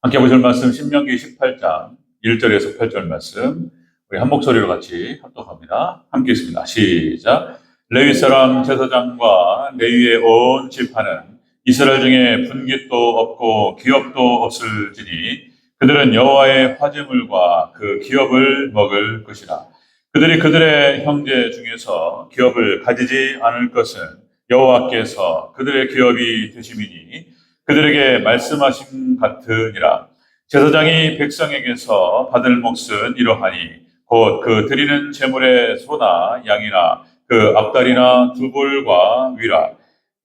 함께 보실 말씀 신명기 18장 1절에서 8절 말씀 우리 한 목소리로 같이 합독합니다. 함께 있습니다. 시작. 레위 사람 제사장과 레위의 온 지파는 이스라엘 중에 분깃도 없고 기업도 없을지니 그들은 여호와의 화제물과 그 기업을 먹을 것이라. 그들이 그들의 형제 중에서 기업을 가지지 않을 것은 여호와께서 그들의 기업이 되심이니 그들에게 말씀하신 같으니라. 제사장이 백성에게서 받을 몫은 이러하니 곧 그 드리는 제물의 소나 양이나 그 앞다리나 두볼과 위라.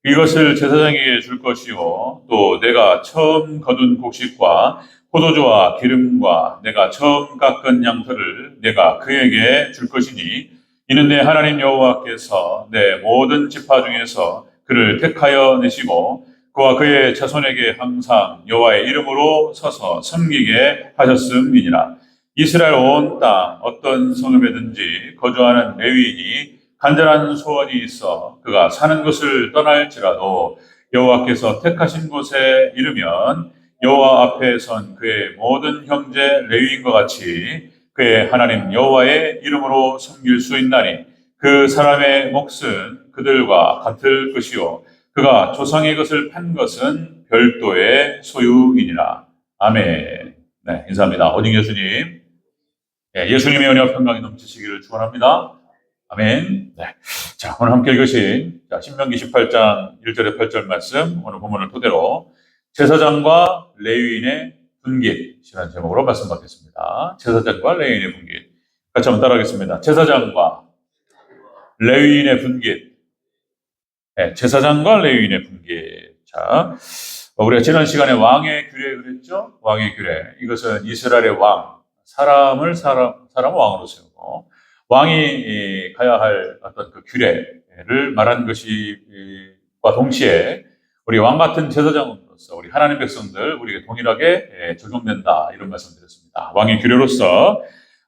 이것을 제사장에게 줄 것이요 또 내가 처음 거둔 곡식과 포도주와 기름과 내가 처음 깎은 양털을 내가 그에게 줄 것이니 이는 내 하나님 여호와께서 내 모든 지파 중에서 그를 택하여 내시고 그와 그의 자손에게 항상 여호와의 이름으로 서서 섬기게 하셨음이니라. 이스라엘 온 땅 어떤 성읍에든지 거주하는 레위인이 간절한 소원이 있어 그가 사는 곳을 떠날지라도 여호와께서 택하신 곳에 이르면 여호와 앞에 선 그의 모든 형제 레위인과 같이 그의 하나님 여호와의 이름으로 섬길 수 있나니 그 사람의 몫은 그들과 같을 것이요 그가 조상의 것을 판 것은 별도의 소유이니라. 아멘. 네, 인사합니다. 오직 예수님. 네, 예수님의 은혜와 평강이 넘치시기를 축원합니다. 아멘. 네. 자, 오늘 함께 읽으신 신명기 18장 1절에 8절 말씀, 오늘 본문을 토대로 제사장과 레위인의 분깃이라는 제목으로 말씀 받겠습니다. 제사장과 레위인의 분깃. 같이 한번 따라하겠습니다. 제사장과 레위인의 분깃. 네, 제사장과 레위인의 분깃. 자, 우리가 지난 시간에 왕의 규례 그랬죠? 왕의 규례. 이것은 이스라엘의 왕, 사람을 왕으로 세우고 왕이 가야 할 어떤 그 규례를 말한 것이과 동시에 우리 왕 같은 제사장으로서 우리 하나님 백성들 우리에게 동일하게 적용된다 이런 말씀드렸습니다. 왕의 규례로서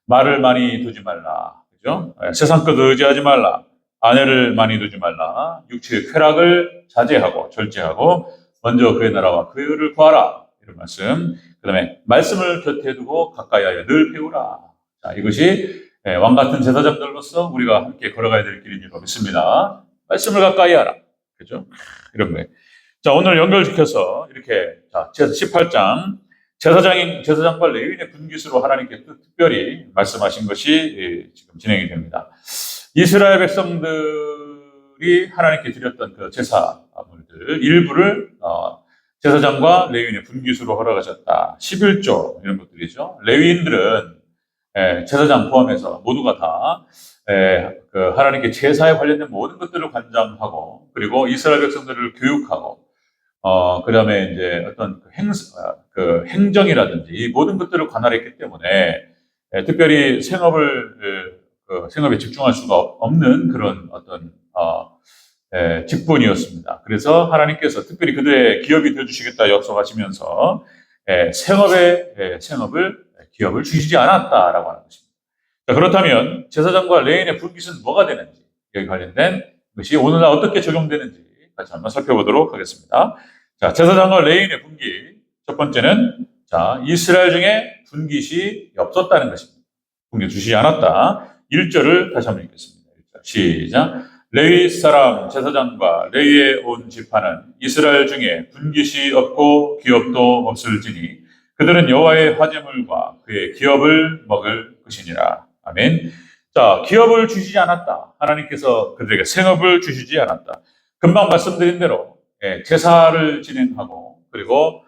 말을 많이 두지 말라, 그죠? 세상 것 의지하지 말라. 아내를 많이 두지 말라. 육체의 쾌락을 자제하고 절제하고 먼저 그의 나라와 그의 의를 구하라. 이런 말씀. 그 다음에 말씀을 곁에 두고 가까이하여 늘 배우라. 자, 이것이 왕 같은 제사장들로서 우리가 함께 걸어가야 될 길인 줄로 믿습니다. 말씀을 가까이 하라. 그죠? 이런 거예요. 자, 오늘 연결시켜서 이렇게 18장 제사장과 레위인의 분깃으로 하나님께 특별히 말씀하신 것이 지금 진행이 됩니다. 이스라엘 백성들이 하나님께 드렸던 그 제사물들 일부를 제사장과 레위인의 분깃으로 허락하셨다. 11조 이런 것들이죠. 레위인들은 제사장 포함해서 모두가 다 그 하나님께 제사에 관련된 모든 것들을 관장하고 그리고 이스라엘 백성들을 교육하고 그다음에 이제 어떤 행정이라든지 이 모든 것들을 관할했기 때문에 특별히 생업에 집중할 수가 없는 그런 어떤 직분이었습니다. 그래서 하나님께서 특별히 그들의 기업이 되어주시겠다 약속하시면서 기업을 주시지 않았다라고 하는 것입니다. 자, 그렇다면 제사장과 레위인의 분깃은 뭐가 되는지 여기 관련된 것이 오늘날 어떻게 적용되는지 같이 한번 살펴보도록 하겠습니다. 자, 제사장과 레위인의 분깃 첫 번째는 이스라엘 중에 분깃이 없었다는 것입니다. 분깃 주시지 않았다. 1절을 다시 한번 읽겠습니다. 1절. 시작. 레위 사람 제사장과 레위의 온 지파는 이스라엘 중에 분깃이 없고 기업도 없을지니 그들은 여호와의 화제물과 그의 기업을 먹을 것이니라. 아멘. 자, 기업을 주시지 않았다. 하나님께서 그들에게 생업을 주시지 않았다. 금방 말씀드린 대로 제사를 진행하고 그리고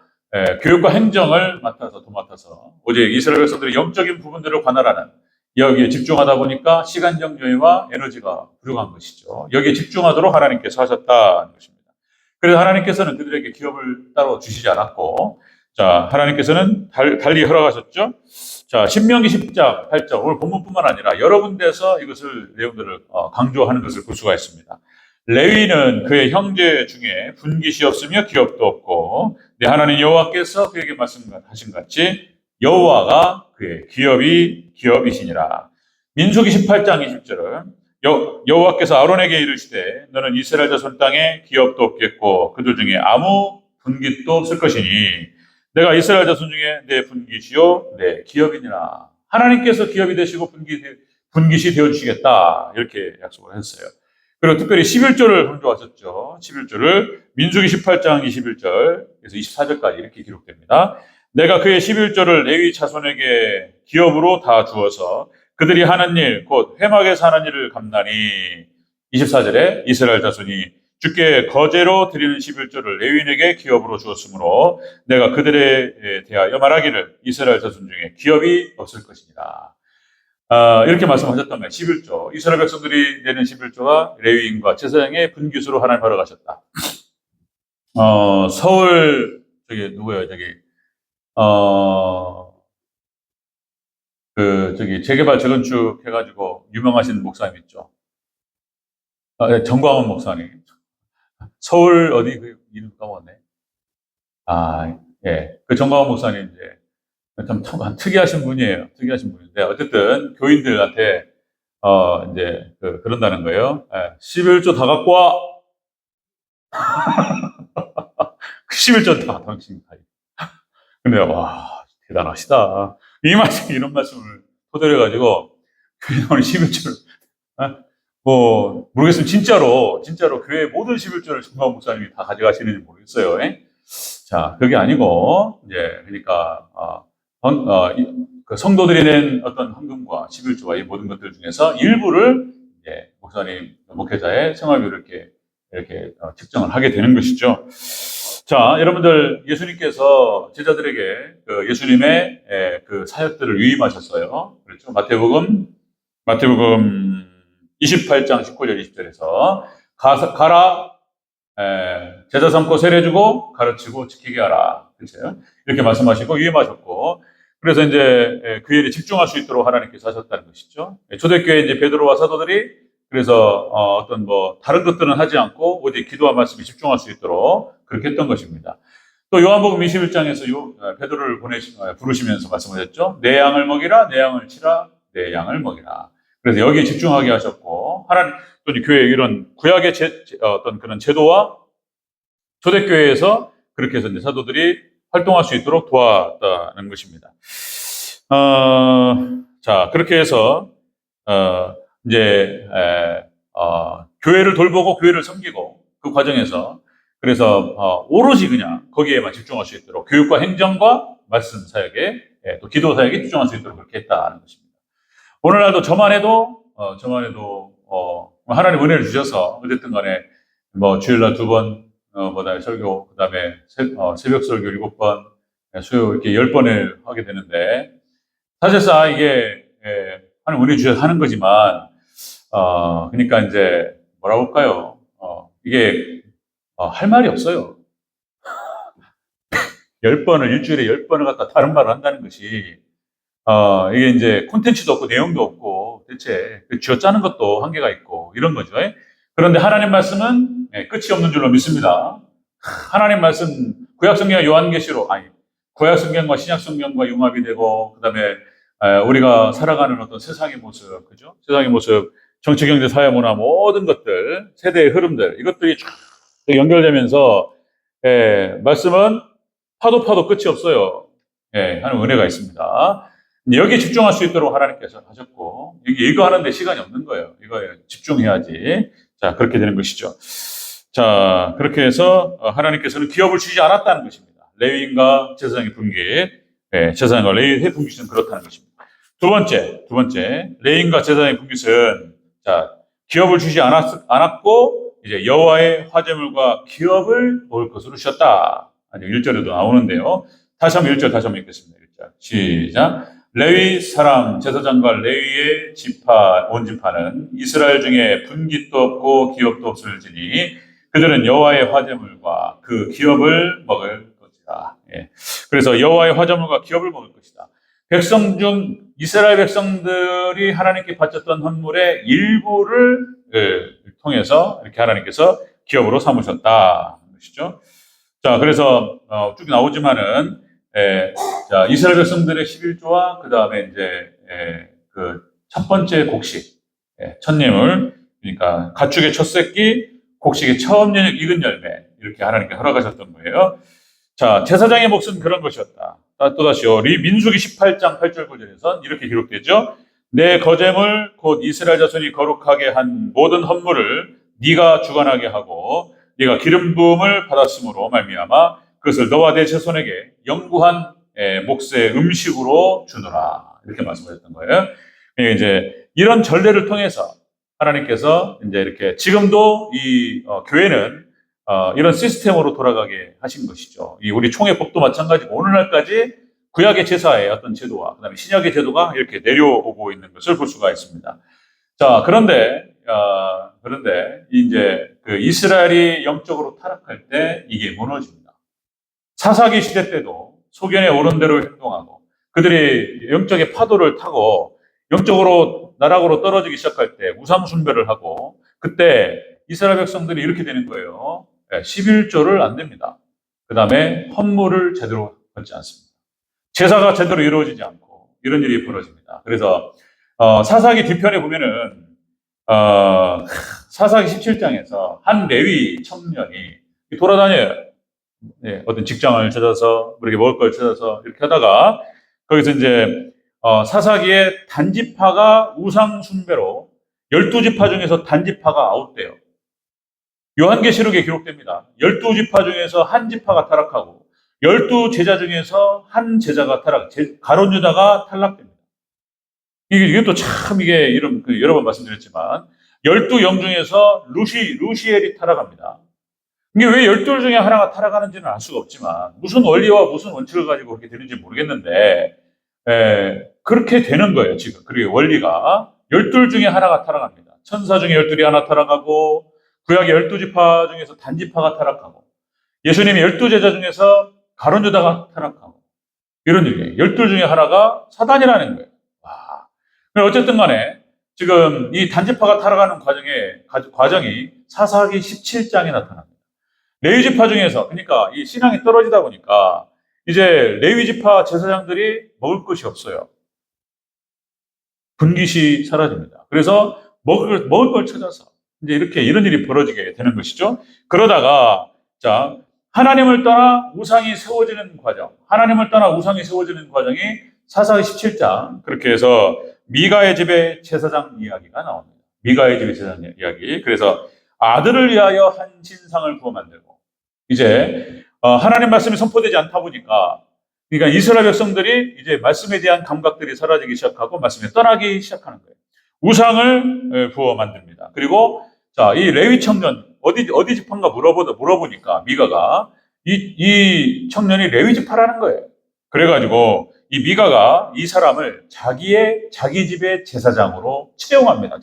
교육과 행정을 도맡아서 오직 이스라엘 백성들의 영적인 부분들을 관할하는 여기에 집중하다 보니까 시간적 여유와 에너지가 부족한 것이죠. 여기에 집중하도록 하나님께서 하셨다는 것입니다. 그래서 하나님께서는 그들에게 기업을 따로 주시지 않았고, 자, 하나님께서는 달리 허락하셨죠. 자, 신명기 10장 8절 오늘 본문뿐만 아니라 여러 군데에서 이것을 내용들을 강조하는 것을 볼 수가 있습니다. 레위는 그의 형제 중에 분깃이 없으며 기업도 없고 내 하나님 여호와께서 그에게 말씀하신 같이 여호와가 그의 기업이시니라. 민수기 18장 20절은 여호와께서 아론에게 이르시되 너는 이스라엘 자손 땅에 기업도 없겠고 그들 중에 아무 분깃도 없을 것이니 내가 이스라엘 자손 중에 내 분깃이요 내 기업이니라. 하나님께서 기업이 되시고 분깃이 되어주시겠다. 이렇게 약속을 했어요. 그리고 특별히 11조를 강조하셨죠. 11조를 민수기 18장 21절에서 24절까지 이렇게 기록됩니다. 내가 그의 11조를 레위 자손에게 기업으로 다 주어서 그들이 하는 일, 곧 회막에서 하는 일을 감나니 24절에 이스라엘 자손이 주께 거제로 드리는 11조를 레위인에게 기업으로 주었으므로 내가 그들에 대하여 말하기를 이스라엘 자손 중에 기업이 없을 것이니라. 이렇게 말씀하셨단 말이에요. 11조. 이스라엘 백성들이 내는 11조가 레위인과 제사장의 분깃으로 하나님 허락하셨다. 서울, 누구예요? 재개발 재건축 해가지고 유명하신 목사님 있죠. 정광훈 목사님. 서울 어디 그 이름 까먹었네. 예. 그 정광훈 목사님 이제 참 특이하신 분이에요. 특이하신 분인데 어쨌든 교인들한테 이제 그런다는 거예요. 예. 11조 다 갖고 와. 11조 다 당신 가요. 근데 와 대단하시다. 이런 말씀을 토대로 해가지고 교인들 11조를 모르겠으면 진짜로 교회 모든 11조를 정광훈 목사님이 다 가져가시는지 모르겠어요. 예? 자, 그게 아니고 이제 그러니까 그 성도들이 낸 어떤 헌금과 11조와 이 모든 것들 중에서 일부를 이제 목사님, 목회자의 생활비로 이렇게 측정을 하게 되는 것이죠. 자, 여러분들 예수님께서 제자들에게 그 예수님의 그 사역들을 위임하셨어요. 그렇죠? 마태복음 28장 19절 20절에서 가라 제자 삼고 세례주고 가르치고 지키게 하라. 그렇죠? 이렇게 말씀하시고 위임하셨고 그래서 이제 그 일에 집중할 수 있도록 하나님께서 하셨다는 것이죠. 초대교회 이제 베드로와 사도들이 그래서 어떤 다른 것들은 하지 않고 오직 기도와 말씀에 집중할 수 있도록 그렇게 했던 것입니다. 또 요한복음 21장에서 베드로를 부르시면서 말씀하셨죠. 내 양을 먹이라, 내 양을 치라, 내 양을 먹이라. 그래서 여기에 집중하게 하셨고 하나님 또 교회 이런 구약의 어떤 그런 제도와 초대교회에서 그렇게 해서 이제 사도들이 활동할 수 있도록 도왔다는 것입니다. 자 그렇게 해서 이제 교회를 돌보고 교회를 섬기고 그 과정에서 그래서 오로지 그냥 거기에만 집중할 수 있도록 교육과 행정과 말씀 사역에 또 기도 사역에 집중할 수 있도록 그렇게 했다는 것입니다. 오늘날도 저만 해도 하나님 은혜를 주셔서 어쨌든 간에 주일날 2번 설교 그다음에 새벽 설교 7번 수요 이렇게 10번을 하게 되는데 사실상 이게 하나님 은혜 주셔서 하는 거지만 그러니까 이제 뭐라고 할까요? 이게 할 말이 없어요. 10번을 일주일에 10번을 갖다 다른 말을 한다는 것이 이게 이제 콘텐츠도 없고 내용도 없고 대체 쥐어짜는 것도 한계가 있고 이런 거죠. 그런데 하나님 말씀은 끝이 없는 줄로 믿습니다. 하나님 말씀 구약성경 요한계시록 구약성경과 신약성경과 융합이 되고 그다음에 우리가 살아가는 어떤 세상의 모습, 그죠? 세상의 모습, 정치, 경제, 사회, 문화 모든 것들, 세대의 흐름들 이것들이 쫙 연결되면서 말씀은 파도 끝이 없어요. 하나님 은혜가 있습니다. 여기에 집중할 수 있도록 하나님께서 하셨고 이거 하는데 시간이 없는 거예요. 이거에 집중해야지. 자 그렇게 되는 것이죠. 자 그렇게 해서 하나님께서는 기업을 주지 않았다는 것입니다. 레위인과 제사장의 분깃, 제사장과 레위인의 분깃은 그렇다는 것입니다. 두 번째 레위인과 제사장의 분깃은 자 기업을 주지 않았고 이제 여호와의 화제물과 기업을 먹을 것으로 주셨다. 1절에도 나오는데요. 다시 한번 1절 다시 한번 읽겠습니다. 1절 시작. 레위 사람 제사장과 레위의 온 지파는 이스라엘 중에 분깃도 없고 기업도 없을지니 그들은 여호와의 화제물과 그 기업을 먹을 것이다. 그래서 여호와의 화제물과 기업을 먹을 것이다. 백성 중 이스라엘 백성들이 하나님께 바쳤던 헌물의 일부를 통해서 이렇게 하나님께서 기업으로 삼으셨다. 것이죠. 자, 그래서 쭉 나오지만은 자, 이스라엘 백성들의 11조와 그 다음에 이제 그 첫 번째 곡식, 첫 예물, 그러니까 가축의 첫 새끼, 곡식의 처음 익은 열매 이렇게 하나님께 허락하셨던 거예요. 자, 제사장의 몫은 그런 것이었다. 또다시요. 민수기 18장 8절 9절에선 이렇게 기록되죠. 내 거제물 곧 이스라엘 자손이 거룩하게 한 모든 헌물을 네가 주관하게 하고 네가 기름 부음을 받았으므로 말미암아 그것을 너와 내 자손에게 영구한 몫의 음식으로 주노라. 이렇게 말씀하셨던 거예요. 이제 이런 전례를 통해서 하나님께서 이제 이렇게 지금도 이 교회는 이런 시스템으로 돌아가게 하신 것이죠. 이 우리 총회법도 마찬가지고 오늘날까지 구약의 제사의 어떤 제도와 그다음에 신약의 제도가 이렇게 내려오고 있는 것을 볼 수가 있습니다. 자, 그런데 이제 그 이스라엘이 영적으로 타락할 때 이게 무너집니다. 사사기 시대 때도 소견에 오른 대로 행동하고 그들이 영적의 파도를 타고 영적으로 나락으로 떨어지기 시작할 때 우상 숭배를 하고 그때 이스라엘 백성들이 이렇게 되는 거예요. 11조를 안 됩니다. 그 다음에 헌물을 제대로 받지 않습니다. 제사가 제대로 이루어지지 않고 이런 일이 벌어집니다. 그래서 사사기 뒤편에 보면은 사사기 17장에서 한 레위 청년이 돌아다녀요. 어떤 직장을 찾아서 우리에게 먹을 걸 찾아서 이렇게 하다가 거기서 이제 사사기의 단지파가 우상 숭배로 12지파 중에서 단지파가 아웃돼요. 요한계시록에 기록됩니다. 12지파 중에서 한 지파가 타락하고 12제자 중에서 한 제자가 가룟 유다가 탈락됩니다. 이게 또 참 이게 이름 여러 번 말씀드렸지만 12영 중에서 루시엘이 타락합니다. 이게 왜 12 중에 하나가 타락하는지는 알 수가 없지만 무슨 원리와 무슨 원칙을 가지고 그렇게 되는지 모르겠는데 그렇게 되는 거예요, 지금. 그리고 원리가 12 중에 하나가 타락합니다. 천사 중에 12이 하나 타락하고 구약의 12지파 중에서 단지파가 타락하고 예수님이 12제자 중에서 가룟 유다가 타락하고 이런 일이에요. 12 중에 하나가 사단이라는 거예요. 와. 어쨌든 간에 지금 이 단지파가 타락하는 과정이 사사기 17장에 나타납니다. 레위지파 중에서 그러니까 이 신앙이 떨어지다 보니까 이제 레위지파 제사장들이 먹을 것이 없어요. 분깃이 사라집니다. 그래서 먹을 걸 찾아서 이제 이런 일이 벌어지게 되는 것이죠. 그러다가 자 하나님을 떠나 우상이 세워지는 과정이 사사기 17장 그렇게 해서 미가의 집의 제사장 이야기가 나옵니다. 미가의 집의 제사장 이야기. 그래서 아들을 위하여 한 신상을 구워 만들고 이제 하나님 말씀이 선포되지 않다 보니까 그러니까 이스라엘 백성들이 이제 말씀에 대한 감각들이 사라지기 시작하고 말씀에 떠나기 시작하는 거예요. 우상을 부어 만듭니다. 그리고 자, 이 레위 청년 어디 지파인가 물어보니까 미가가 이 청년이 레위 지파라는 거예요. 그래가지고 이 미가가 이 사람을 자기 집의 제사장으로 채용합니다.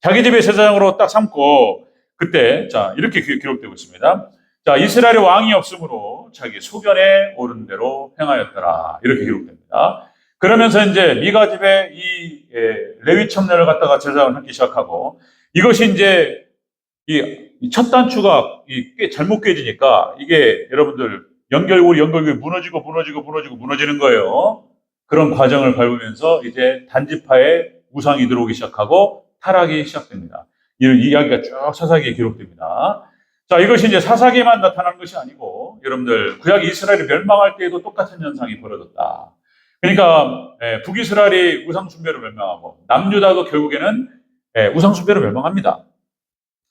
자기 집의 제사장으로 딱 삼고 그때 자 이렇게 기록되고 있습니다. 자 이스라엘의 왕이 없으므로 자기 소견에 오른 대로 행하였더라 이렇게 기록됩니다. 그러면서 이제 미가 집에 이 레위 청년을 갖다가 제사장을 하기 시작하고 이것이 이제 이 첫 단추가 꽤 잘못 깨지니까 이게 여러분들 연결고리 무너지는 거예요. 그런 과정을 밟으면서 이제 단지파에 우상이 들어오기 시작하고 타락이 시작됩니다. 이 이야기가 쭉 사사기에 기록됩니다. 자, 이것이 이제 사사기에만 나타나는 것이 아니고 여러분들 구약 이스라엘이 멸망할 때에도 똑같은 현상이 벌어졌다. 그러니까 북이스라엘이 우상 숭배로 멸망하고 남유다도 결국에는 우상 숭배로 멸망합니다.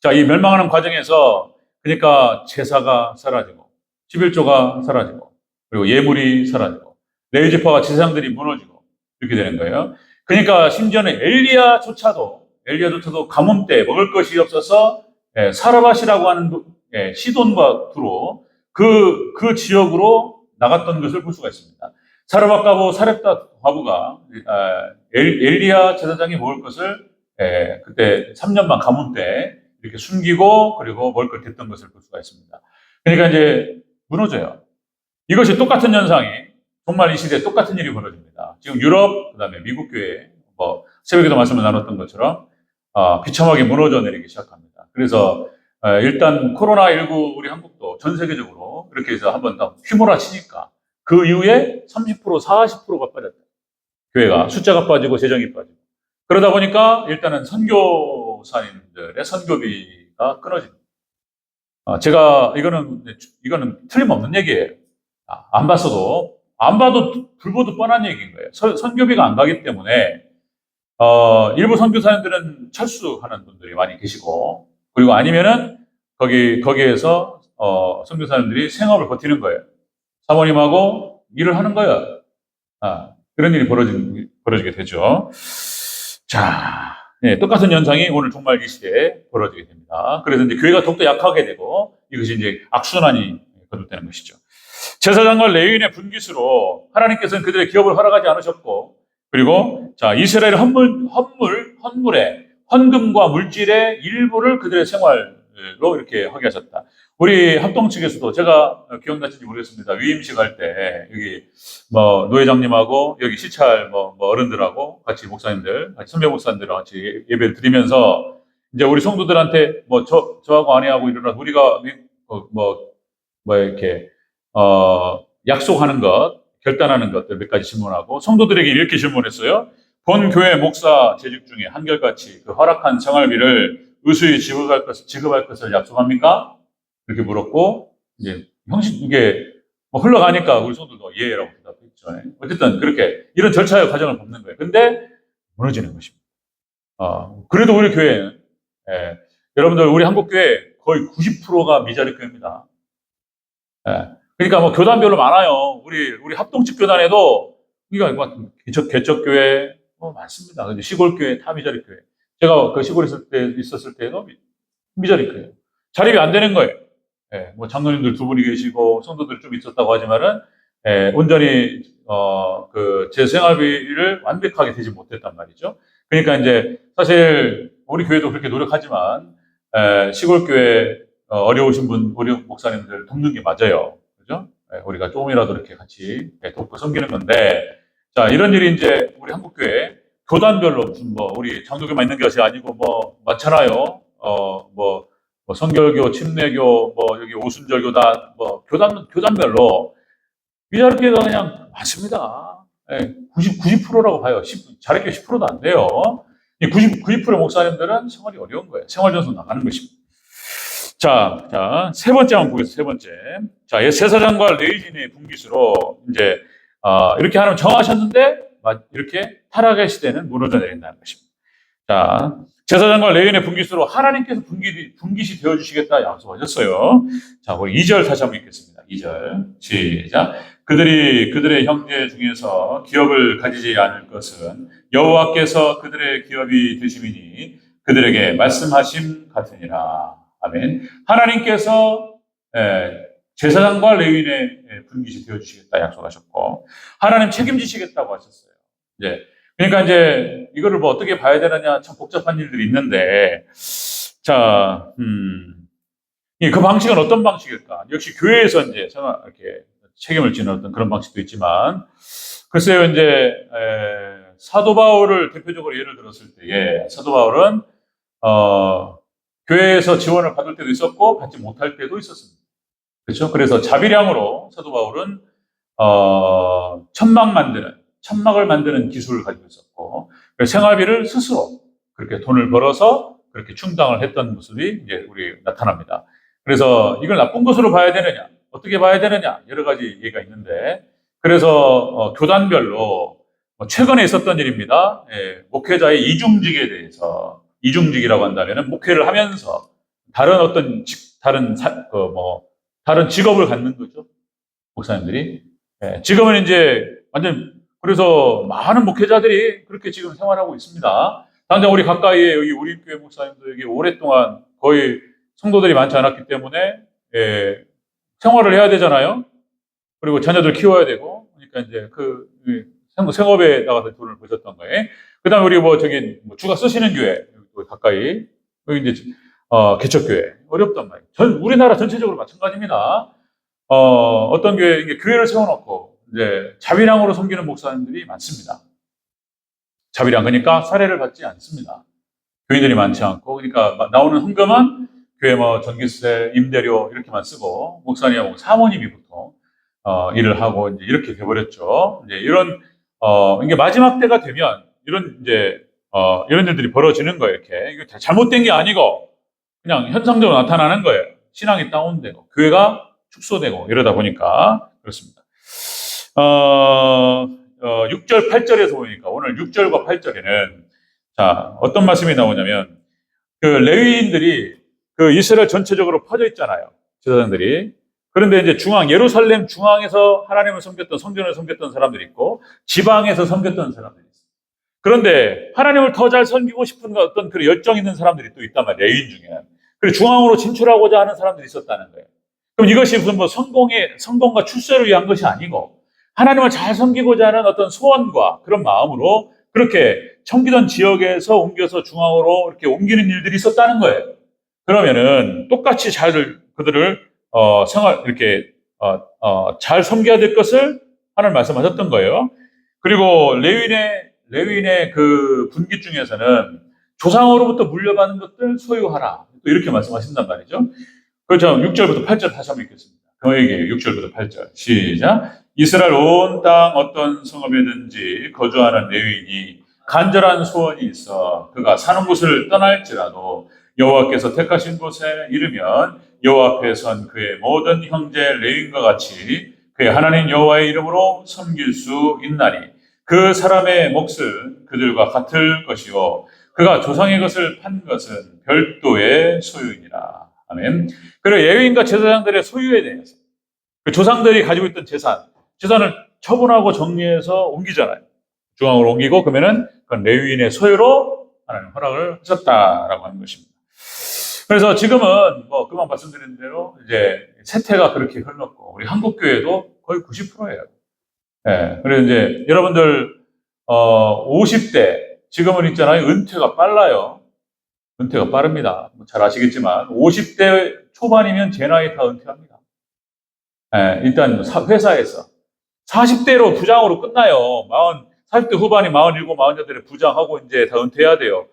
자, 이 멸망하는 과정에서 그러니까 제사가 사라지고 11조가 사라지고 그리고 예물이 사라지고 레위지파와 제사장들이 무너지고 이렇게 되는 거예요. 그러니까 심지어는 엘리야조차도 가뭄 때 먹을 것이 없어서 사르밧이라고 하는 시돈과 두로 그 지역으로 나갔던 것을 볼 수가 있습니다. 사르밧 과부 사렙다 과부가 엘리야 제사장이 먹을 것을 그때 3년만 가뭄 때 이렇게 숨기고 그리고 먹을 걸 댔던 것을 볼 수가 있습니다. 그러니까 이제 무너져요. 이것이 똑같은 현상이 정말 이 시대에 똑같은 일이 벌어집니다. 지금 유럽 그다음에 미국 교회 새벽에도 말씀을 나눴던 것처럼 비참하게 무너져 내리기 시작합니다. 그래서 일단 코로나19 우리 한국도 전 세계적으로 이렇게 해서 한번 더 휘몰아치니까 그 이후에 30% 40%가 빠졌다. 교회가 숫자가 빠지고 재정이 빠지고 그러다 보니까 일단은 선교사님들의 선교비가 끊어집니다. 제가 이거는 틀림없는 얘기예요. 안 봤어도 안 봐도 불보듯 뻔한 얘기인 거예요. 선교비가 안 가기 때문에 일부 선교사님들은 철수하는 분들이 많이 계시고, 그리고 아니면은 거기에서 선교사님들이 생업을 버티는 거예요. 사모님하고 일을 하는 거예요. 그런 일이 벌어지게 되죠. 자, 네, 똑같은 현상이 오늘 종말 이 시대에 벌어지게 됩니다. 그래서 이제 교회가 더욱더 약하게 되고, 이것이 이제 악순환이 거듭되는 것이죠. 제사장과 레위인의 분깃으로 하나님께서는 그들의 기업을 허락하지 않으셨고, 그리고 자, 이스라엘 헌물에 헌금과 물질의 일부를 그들의 생활로 이렇게 하게 하셨다. 우리 합동 측에서도 제가 기억나실지 모르겠습니다. 위임식 할 때 여기 노회장님하고 여기 시찰 어른들하고 같이 목사님들, 같이 선배 목사님들과 같이 예배를 드리면서 이제 우리 성도들한테 저하고 아내하고 일어나서 우리가 이렇게 약속하는 것, 결단하는 것들 몇 가지 질문하고 성도들에게 이렇게 질문했어요. 본 교회 목사 재직 중에 한결같이 그 허락한 생활비를 의수히 지급할 것을 약속합니까? 이렇게 물었고, 이제 이게 흘러가니까 우리 성도들도 예라고 대답했죠. 어쨌든 그렇게 이런 절차의 과정을 밟는 거예요. 근데 무너지는 것입니다. 그래도 우리 교회는 여러분들 우리 한국 교회 거의 90%가 미자립 교회입니다. 그러니까 교단별로 많아요. 우리 합동집 교단에도 그러니까 개척교회 많습니다. 근데 시골교회 다 미자립 교회. 제가 그 시골에 있었을 때도 미자립 교회. 자립이 안 되는 거예요. 장로님들 2분이 계시고 성도들 좀 있었다고 하지만은 온전히 제 생활비를 완벽하게 되지 못했단 말이죠. 그러니까 이제 사실 우리 교회도 그렇게 노력하지만 시골교회 어려우신 우리 목사님들 돕는 게 맞아요. 그죠? 우리가 조금이라도 이렇게 같이 돕고 섬기는 건데, 자, 이런 일이 이제 우리 한국교회 교단별로 무슨 우리 장로교만 있는 것이 아니고 많잖아요. 성결교, 침례교, 여기 오순절 교단, 교단별로 미자립교회가 그냥 많습니다. 90%라고 봐요. 자립교 10%도 안 돼요. 이 90%의 목사님들은 생활이 어려운 거예요. 생활전선 나가는 것입니다. 자, 세 번째 한번 보겠습니다. 세 번째. 자, 제사장과 레위인의 분깃으로 이제, 이렇게 하나님 정하셨는데, 이렇게 타락의 시대는 무너져 내린다는 것입니다. 자, 제사장과 레위인의 분깃으로 하나님께서 분깃이 되어주시겠다 약속하셨어요. 자, 우리 2절 다시 한번 읽겠습니다. 2절. 시작. 그들의 형제 중에서 기업을 가지지 않을 것은 여호와께서 그들의 기업이 되심이니 그들에게 말씀하심 같으니라. 아멘. 하나님께서 제사장과 레위인의 분깃이 되어주시겠다 약속하셨고, 하나님 책임지시겠다고 하셨어요. 그러니까 이제 이거를 어떻게 봐야 되느냐, 참 복잡한 일들이 있는데, 자, 그 방식은 어떤 방식일까? 역시 교회에서 이제 이렇게 책임을 지는 어떤 그런 방식도 있지만, 글쎄요, 이제 사도 바울을 대표적으로 예를 들었을 때에 사도 바울은 교회에서 지원을 받을 때도 있었고 받지 못할 때도 있었습니다. 그렇죠? 그래서 자비량으로 사도 바울은 천막을 만드는 기술을 가지고 있었고, 생활비를 스스로 그렇게 돈을 벌어서 그렇게 충당을 했던 모습이 이제 우리 나타납니다. 그래서 이걸 나쁜 것으로 봐야 되느냐, 어떻게 봐야 되느냐, 여러 가지 얘기가 있는데, 그래서 교단별로 최근에 있었던 일입니다. 목회자의 이중직에 대해서, 이중직이라고 한다면은 목회를 하면서 다른 직업을 갖는 거죠. 목사님들이. 지금은 이제 완전, 그래서 많은 목회자들이 그렇게 지금 생활하고 있습니다. 당장 우리 가까이에 여기 우리 교회 목사님들에게 오랫동안 거의 성도들이 많지 않았기 때문에 생활을 해야 되잖아요. 그리고 자녀들 키워야 되고, 그러니까 이제 생업에 나가서 돈을 버셨던 거예요. 그 다음에 우리 주가 쓰시는 교회, 가까이, 여기 이제, 개척교회. 어렵단 말이에요. 우리나라 전체적으로 마찬가지입니다. 어떤 교회를 세워놓고, 이제, 자비량으로 섬기는 목사님들이 많습니다. 자비량, 그러니까 사례를 받지 않습니다. 교인들이 많지 않고, 그러니까 나오는 헌금은 교회 전기세, 임대료 이렇게만 쓰고, 목사님하고 사모님이 보통, 일을 하고, 이제 이렇게 돼버렸죠. 이제 이게 마지막 때가 되면, 이런 일들이 벌어지는 거예요, 이렇게. 이거 잘못된 게 아니고, 그냥 현상적으로 나타나는 거예요. 신앙이 다운되고 교회가 축소되고 이러다 보니까 그렇습니다. 6절, 8절에서 보니까 오늘 6절과 8절에는 자, 어떤 말씀이 나오냐면 그 레위인들이 그 이스라엘 전체적으로 퍼져 있잖아요. 제사장들이. 그런데 이제 예루살렘 중앙에서 하나님을 섬겼던, 성전을 섬겼던 사람들이 있고 지방에서 섬겼던 사람들이 있어요. 그런데 하나님을 더 잘 섬기고 싶은 어떤 그 열정 있는 사람들이 또 있단 말이에요. 레위인 중에. 그리고 중앙으로 진출하고자 하는 사람들이 있었다는 거예요. 그럼 이것이 무슨 뭐 성공과 출세를 위한 것이 아니고 하나님을 잘 섬기고자 하는 어떤 소원과 그런 마음으로 그렇게 섬기던 지역에서 옮겨서 중앙으로 이렇게 옮기는 일들이 있었다는 거예요. 그러면은 똑같이 그들을 이렇게 잘 섬겨야 될 것을 하나님 말씀하셨던 거예요. 그리고 레위인의 그 분기 중에서는 조상으로부터 물려받은 것들 소유하라. 또 이렇게 말씀하신단 말이죠. 그렇죠. 6절부터 8절 다시 한번 읽겠습니다. 그에게 6절부터 8절 시작. 이스라엘 온 땅 어떤 성읍에든지 거주하는 레위인이 간절한 소원이 있어 그가 사는 곳을 떠날지라도 여호와께서 택하신 곳에 이르면 여호와 앞에 선 그의 모든 형제 레위인과 같이 그의 하나님 여호와의 이름으로 섬길 수 있나니 그 사람의 몫은 그들과 같을 것이요 그가 조상의 것을 판 것은 별도의 소유이니라. 아멘. 그리고 레위인과 제사장들의 소유에 대해서 그 조상들이 가지고 있던 재산을 처분하고 정리해서 옮기잖아요. 중앙으로 옮기고 그러면은 그건 레위인의 소유로 하나님 허락을 하셨다라고 하는 것입니다. 그래서 지금은 뭐 그만 말씀드린 대로 이제 세태가 그렇게 흘렀고 우리 한국 교회도 거의 90%예요. 예. 그래서 이제 여러분들 50대 지금은 있잖아요. 은퇴가 빨라요. 은퇴가 빠릅니다. 잘 아시겠지만 50대 초반이면 제 나이 다 은퇴합니다. 예, 일단 회사에서 40대로 부장으로 끝나요. 40대 후반이 47, 48에 부장하고 이제 다 은퇴해야 돼요.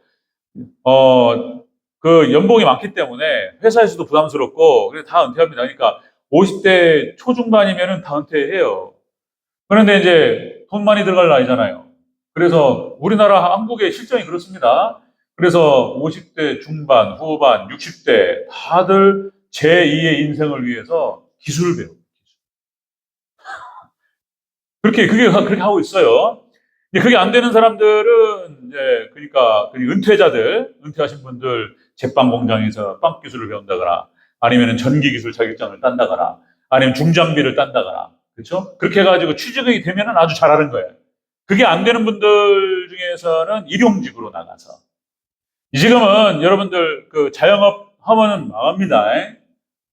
그 연봉이 많기 때문에 회사에서도 부담스럽고 그래서 다 은퇴합니다. 그러니까 50대 초중반이면은 다 은퇴해요. 그런데 이제 돈 많이 들어갈 나이잖아요. 그래서 우리나라 한국의 실정이 그렇습니다. 그래서 50대 중반, 후반, 60대 다들 제2의 인생을 위해서 기술을 배워요. 그렇게 하고 있어요. 그게 안 되는 사람들은 이제 그러니까 은퇴하신 분들 제빵 공장에서 빵 기술을 배운다거나 아니면 전기 기술 자격증을 딴다거나 아니면 중장비를 딴다거나 그렇죠? 그렇게 해가지고 취직이 되면은 아주 잘하는 거예요. 그게 안 되는 분들 중에서는 일용직으로 나가서 지금은 여러분들 그 자영업 하면은 망합니다.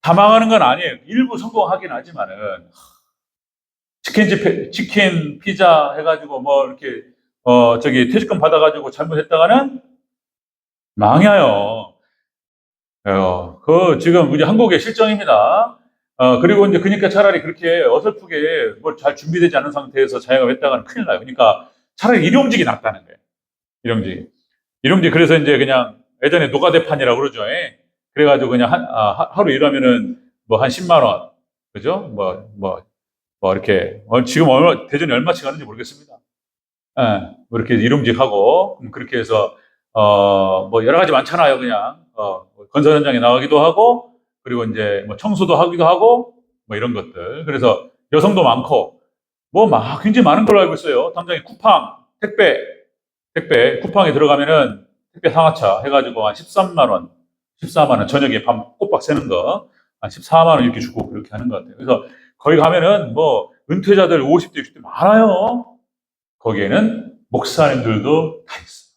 다 망하는 건 아니에요. 일부 성공하긴 하지만은 치킨, 피자 해가지고 뭐 이렇게 퇴직금 받아가지고 잘못했다가는 망해요. 지금 우리 한국의 실정입니다. 그리고 이제 그러니까 차라리 그렇게 어설프게 뭘 잘 준비되지 않은 상태에서 자영업했다가는 큰일 나요. 그러니까 차라리 일용직이 낫다는 거예요. 일용직 그래서 이제 그냥 예전에 노가대판이라고 그러죠. 그래가지고 그냥 하루 일하면은 뭐 한 10만 원, 그죠? 이렇게 지금 대전이 얼마씩 하는지 모르겠습니다. 뭐 이렇게 일용직하고 그렇게 해서 뭐 여러 가지 많잖아요. 그냥 건설 현장에 나가기도 하고 그리고 이제 뭐 청소도 하기도 하고 뭐 이런 것들. 그래서 여성도 많고 굉장히 많은 걸로 알고 있어요. 당장에 쿠팡 택배 쿠팡에 들어가면은 택배 상하차 해가지고 한 13만 원, 14만 원 저녁에 밤 꼬박 새는 거 한 14만 원 이렇게 주고 그렇게 하는 것 같아요. 그래서 거기 가면은 뭐 은퇴자들 50대, 60대 많아요. 거기에는 목사님들도 다 있어요.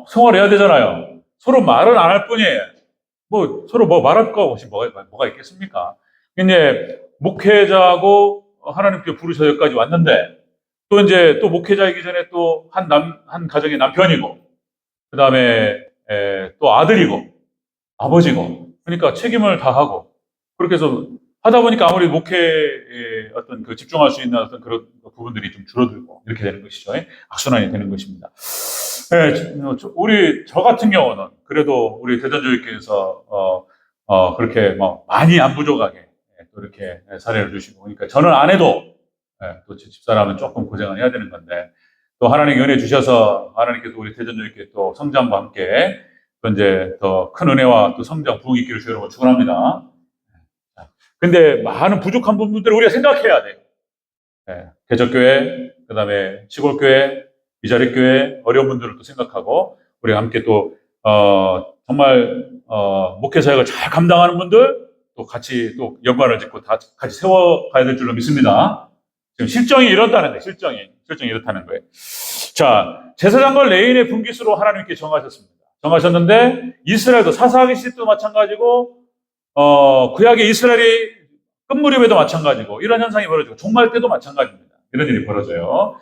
생활해야 되잖아요. 서로 말은 안 할 뿐이에요. 서로 말할 것이 뭐가 있겠습니까? 이제 목회자고 하나님께 부르셔서 여기까지 왔는데 또 목회자이기 전에 또 한 가정의 남편이고 그 다음에 또 아들이고 아버지고 그러니까 책임을 다하고 그렇게 해서 하다 보니까 아무리 목회에 어떤 집중할 수 있는 어떤 그런 부분들이 좀 줄어들고 이렇게 되는 것이죠. 악순환이 되는 것입니다. 저 같은 경우는 그래도 우리 대전교육교에서 그렇게 많이 안 부족하게 또 이렇게 사례를 주시고 그러니까 저는 안 해도 또 제 집사람은 조금 고생을 해야 되는 건데 또 하나님 은혜 주셔서 하나님께서 우리 대전교육교회 또 성장과 함께 또 이제 더 큰 은혜와 또 성장, 부흥 있기를 주여 여러분 축원합니다. 근데 많은 부족한 부분들을 우리가 생각해야 돼요. 개척교회, 그 다음에 시골교회, 이자리교회, 어려운 분들을 또 생각하고, 우리가 함께 또, 정말, 목회 사역을 잘 감당하는 분들, 또 같이 또 연관을 짓고 다 같이 세워가야 될 줄로 믿습니다. 지금 실정이 이렇다는 거예요. 실정이 이렇다는 거예요. 자, 제사장과 레위인의 분깃으로 하나님께 정하셨습니다. 정하셨는데, 이스라엘도 사사기 시대도 마찬가지고, 구약의 이스라엘이 끝무렵에도 마찬가지고, 이런 현상이 벌어지고, 종말 때도 마찬가지입니다. 이런 일이 벌어져요.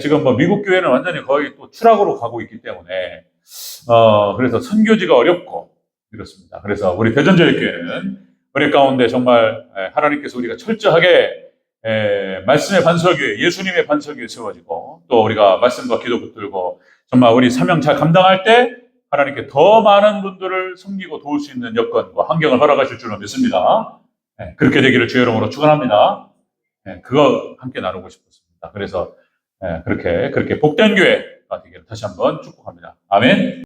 지금 뭐 미국 교회는 완전히 거의 또 추락으로 가고 있기 때문에, 그래서 선교지가 어렵고, 이렇습니다. 그래서 우리 대전제일교회는 우리 가운데 정말 하나님께서 우리가 철저하게 말씀의 반석 위에, 예수님의 반석 위에 세워지고, 또 우리가 말씀과 기도 붙들고, 정말 우리 사명 잘 감당할 때 하나님께 더 많은 분들을 섬기고 도울 수 있는 여건과 환경을 허락하실 줄로 믿습니다. 그렇게 되기를 주의 이름으로 축원합니다. 그거 함께 나누고 싶었습니다. 그래서 그렇게 복된 교회가 되기를 다시 한번 축복합니다. 아멘.